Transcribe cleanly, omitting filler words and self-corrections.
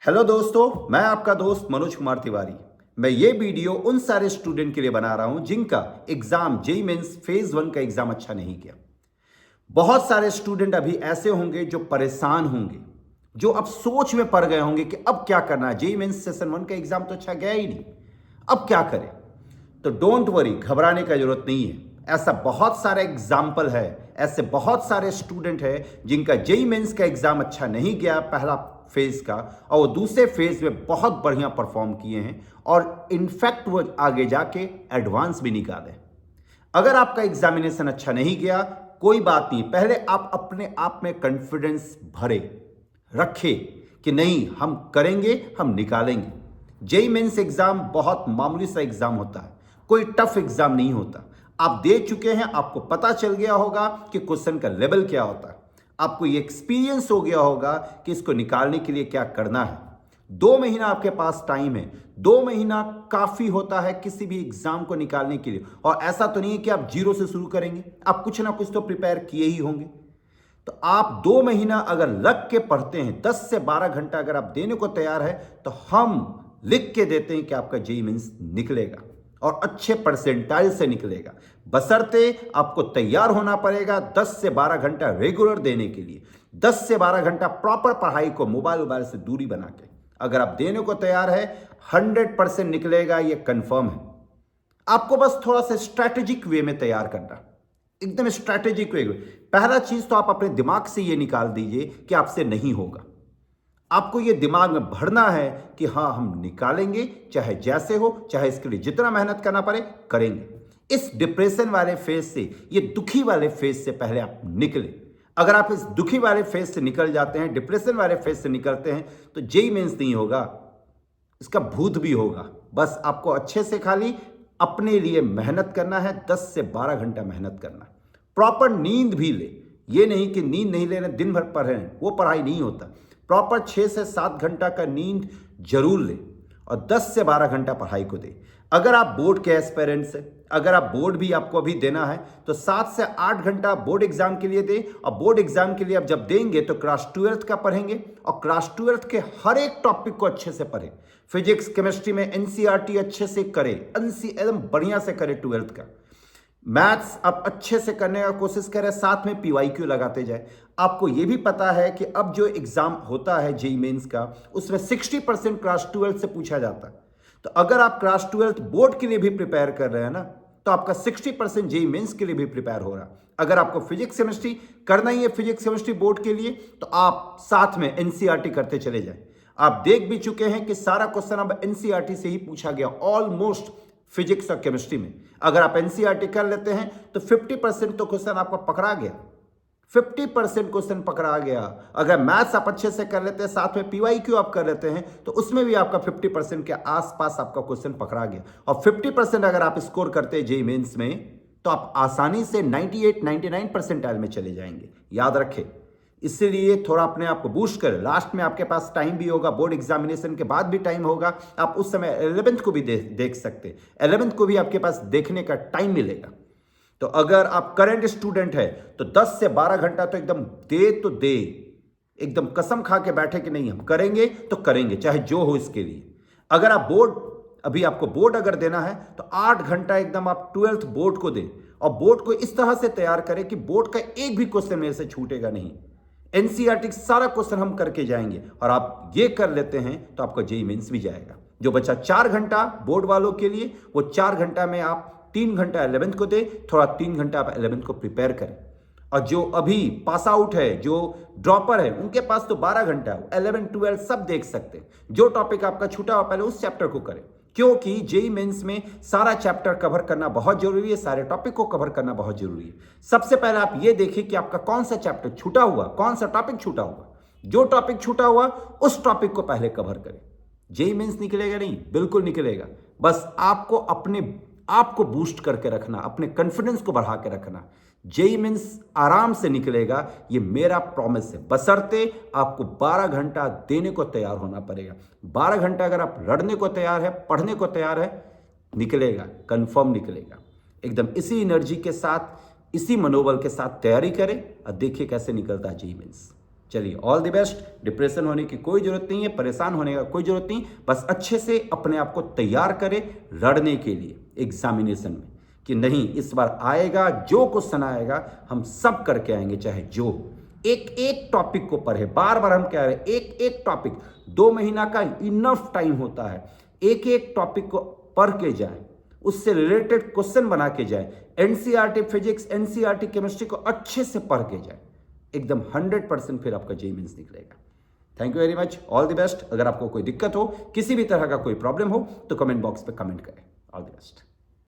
Hello दोस्तों, मैं आपका दोस्त मनोज कुमार तिवारी। मैं ये वीडियो उन सारे स्टूडेंट के लिए बना रहा हूं जिनका एग्जाम जेईई मेंस फेज 1 का एग्जाम अच्छा नहीं किया। बहुत सारे स्टूडेंट अभी ऐसे होंगे जो परेशान होंगे, जो अब सोच में पड़ गए होंगे कि अब क्या करना है। जेईई मेंस सेशन 1 का एग्जाम तो अच्छा गया ही नहीं, अब क्या करें। तो डोंट वरी, घबराने का जरूरत नहीं है। ऐसा बहुत सारा एग्जाम्पल है, ऐसे बहुत सारे स्टूडेंट हैं जिनका जेईई मेंस का एग्जाम अच्छा नहीं गया पहला फेज का, और वो दूसरे फेज में बहुत बढ़िया परफॉर्म किए हैं और इनफैक्ट वो आगे जाके एडवांस भी निकाले। अगर आपका एग्जामिनेशन अच्छा नहीं गया, कोई बात नहीं, पहले आप अपने आप में कॉन्फिडेंस भरे रखे कि नहीं, हम करेंगे, हम निकालेंगे। जेईई मेंस एग्जाम बहुत मामूली सा एग्जाम होता है, कोई टफ एग्जाम नहीं होता। आप दे चुके हैं, आपको पता चल गया होगा कि क्वेश्चन का लेवल क्या होता है, आपको ये एक्सपीरियंस हो गया होगा कि इसको निकालने के लिए क्या करना है। 2 महीना आपके पास टाइम है, 2 महीना काफी होता है किसी भी एग्जाम को निकालने के लिए। और ऐसा तो नहीं है कि आप जीरो से शुरू करेंगे, आप कुछ ना कुछ तो प्रिपेयर किए ही होंगे। तो आप 2 महीना अगर लग के पढ़ते हैं, 10 से 12 घंटा अगर आप देने को तैयार है, तो हम लिख के देते हैं कि आपका जेईई मेंस निकलेगा और अच्छे परसेंटाइल से निकलेगा। बशर्ते आपको तैयार होना पड़ेगा 10 से 12 घंटा रेगुलर देने के लिए, 10 से 12 घंटा प्रॉपर पढ़ाई को मोबाइल से दूरी बना के अगर आप देने को तैयार है, 100% निकलेगा, ये कंफर्म है। आपको बस थोड़ा सा स्ट्रैटेजिक वे में तैयार करना, एकदम स्ट्रैटेजिक वे। पहला चीज तो आप अपने दिमाग से ये निकाल दीजिए कि आपसे नहीं होगा। आपको ये दिमाग में भरना है कि हाँ, हम निकालेंगे, चाहे जैसे हो, चाहे इसके लिए जितना मेहनत करना पड़े करेंगे। इस डिप्रेशन वाले फेज से, ये दुखी वाले फेज से पहले आप निकले। अगर आप इस दुखी वाले फेज से निकल जाते हैं, डिप्रेशन वाले फेज से निकलते हैं, तो जेईई मेंस नहीं होगा, इसका भूत भी होगा। बस आपको अच्छे से खाली अपने लिए मेहनत करना है, 10 से 12 घंटा मेहनत करना, प्रॉपर नींद भी ले। ये नहीं कि नींद नहीं ले रहे, दिन भर पढ़ रहे हैं, वो पढ़ाई नहीं होता। प्रॉपर 6 से 7 घंटा का नींद जरूर ले और 10 से 12 घंटा पढ़ाई को दे। अगर आप बोर्ड के एस्पिरेंट्स हैं, अगर आप बोर्ड भी आपको अभी देना है, तो 7 से 8 घंटा बोर्ड एग्जाम के लिए दे। और बोर्ड एग्जाम के लिए आप जब देंगे तो क्लास 12th का पढ़ेंगे और क्लास 12th के हर एक टॉपिक को अच्छे से पढ़े। फिजिक्स केमिस्ट्री में एनसीईआरटी अच्छे से करे, एकदम बढ़िया से करे। 12th का मैथ्स आप अच्छे से करने का कोशिश करें, साथ में पीवाईक्यू लगाते जाए। आपको यह भी पता है कि अब जो एग्जाम होता है जेईई मेंस का, उसमें 60% क्लास 12 से पूछा जाता है। तो अगर आप क्लास 12 बोर्ड के लिए भी प्रिपेयर कर रहे हैं ना, तो आपका 60% जेईई मेंस के लिए भी प्रिपेयर हो रहा। अगर आपको फिजिक्स केमिस्ट्री करना ही है, फिजिक्स केमिस्ट्री बोर्ड के लिए, तो आप साथ में एनसीईआरटी करते चले जाए। आप देख भी चुके हैं कि सारा क्वेश्चन अब एनसीईआरटी से ही पूछा गया, ऑलमोस्ट फिजिक्स और केमिस्ट्री में। अगर आप एनसीईआरटी कर लेते हैं तो 50% तो क्वेश्चन आपका पकड़ा गया, 50% क्वेश्चन पकड़ा गया। अगर मैथ्स आप अच्छे से कर लेते हैं, साथ में पीवाईक्यू आप कर लेते हैं, तो उसमें भी आपका 50% के आसपास आपका क्वेश्चन पकड़ा गया। और 50% अगर आप स्कोर करते हैं जेईई मेंस में, तो आप आसानी से 98-99 परसेंटाइल में चले जाएंगे। याद रखें, इसीलिए थोड़ा अपने आप को बूस्ट करें। लास्ट में आपके पास टाइम भी होगा, बोर्ड एग्जामिनेशन के बाद भी टाइम होगा, आप उस समय 11th को भी देख सकते हैं, 11th को भी आपके पास देखने का टाइम मिलेगा। तो अगर आप करंट स्टूडेंट है, तो 10 से 12 घंटा तो एकदम दे तो दे, एकदम कसम खा के बैठे कि नहीं, हम करेंगे तो करेंगे, चाहे जो हो इसके लिए। अगर आप बोर्ड, अभी आपको बोर्ड अगर देना है, तो 8 घंटा एकदम आप 12th बोर्ड को दें। और बोर्ड को इस तरह से तैयार करें कि बोर्ड का एक भी क्वेश्चन मेरे से छूटेगा नहीं। एनसीईआरटी सारा क्वेश्चन हम करके जाएंगे, और आप ये कर लेते हैं तो आपका जेईई मेंस भी जाएगा। जो बच्चा 4 घंटा बोर्ड वालों के लिए, वो 4 घंटा में आप 3 घंटा 11th को दे, थोड़ा 3 घंटा आप 11th को प्रिपेयर करें। और जो अभी पास आउट है, जो ड्रॉपर है, उनके पास तो 12 घंटा है, 11, 12 सब देख सकते हैं। जो टॉपिक आपका छूटा हो पहले उस चैप्टर को करें, क्योंकि जेईई मेंस में सारा चैप्टर कवर करना बहुत जरूरी है, सारे टॉपिक को कवर करना बहुत जरूरी है। सबसे पहले आप ये देखिए कि आपका कौन सा चैप्टर छूटा हुआ, कौन सा टॉपिक छूटा हुआ। जो टॉपिक छूटा हुआ उस टॉपिक को पहले कवर करें। जेईई मेंस निकलेगा नहीं, बिल्कुल निकलेगा। बस आपको अपने आप को बूस्ट करके रखना, अपने कॉन्फिडेंस को बढ़ा के रखना। जेईई मेंस आराम से निकलेगा, ये मेरा प्रॉमिस है। बशर्ते आपको 12 घंटा देने को तैयार होना पड़ेगा। 12 घंटा अगर आप लड़ने को तैयार है, पढ़ने को तैयार है, निकलेगा, कंफर्म निकलेगा। एकदम इसी एनर्जी के साथ, इसी मनोबल के साथ तैयारी करें और देखिए कैसे निकलता है जेईई मेंस। चलिए, ऑल द बेस्ट। डिप्रेशन होने की कोई जरूरत नहीं है, परेशान होने का कोई जरूरत नहीं, बस अच्छे से अपने आप को तैयार करें लड़ने के लिए एग्जामिनेशन में, कि नहीं इस बार आएगा, जो क्वेश्चन आएगा हम सब करके आएंगे, चाहे जो। एक एक टॉपिक को पढ़े, बार बार हम कह रहे हैं, एक एक टॉपिक, 2 महीना का इनफ टाइम होता है, एक एक टॉपिक को पढ़ के जाए, उससे रिलेटेड क्वेश्चन बना के जाए, एनसीईआरटी फिजिक्स, एनसीईआरटी केमिस्ट्री को अच्छे से पढ़ के जाए, एकदम 100% फिर आपका जेईई मेंस निकलेगा। Thank you very much, all the best. अगर आपको कोई दिक्कत हो, किसी भी तरह का कोई प्रॉब्लम हो, तो कमेंट बॉक्स पे कमेंट करें। All the best.